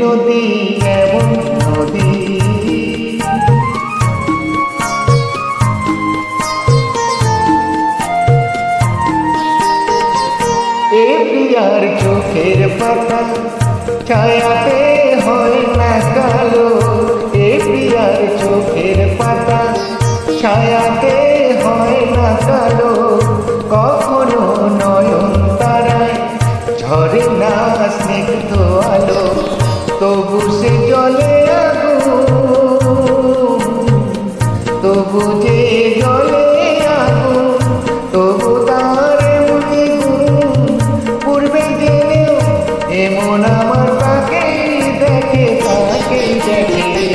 নদী এমন নদী, এ প্রিয়ার চোখের পাতা ছায়াতে হয় না কালো, এ প্রিয়ার চোখের পাতা ছায়াতে হয় না কালো, কখনো নয়ন তারায় ঝরে না স্নিগ্ধ আলো, তবু সে জলে আগুন, তবু যে জলে আগুন, তবু তার এমনি গুণ, পূর্বে জেনেও এমন আমার তাকেই দেখে, তাকেই দেখে।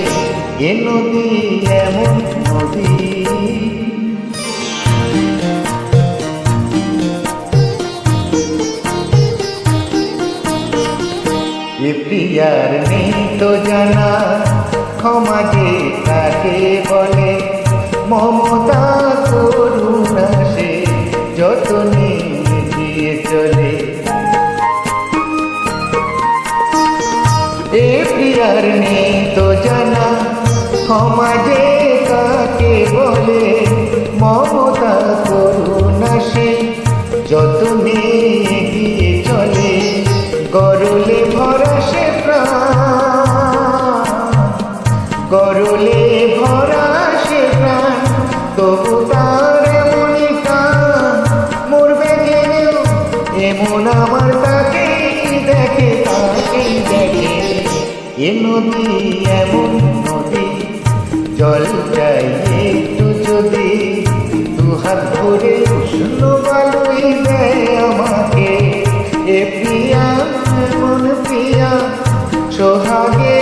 এ নদী এমন নদী, এ প্রিয়ার নেই তো জানা ক্ষমা যে তাকে বলে, মমতা করুণা সে যতনে দিয়ে চলে। এ প্রিয়ার নেই তো জানা ক্ষমা যে কাকে বলে, মমতা করুণা সে যতনে এগিয়ে চলে। গরলে ভরা সে প্রাণ, গরলে ভরা সে প্রাণ, তবু তার এমনই টান, মরবে জেনেও এমন আমার তাকেই দেখে, তাকেই দেখে। এ নদী এমন নদী, জল চাই একটু যদি, দুহাত ভরে উষ্ণ বালুই দেয় আমাকে। এ প্রিয়া এমন প্রিয়া সোহাগে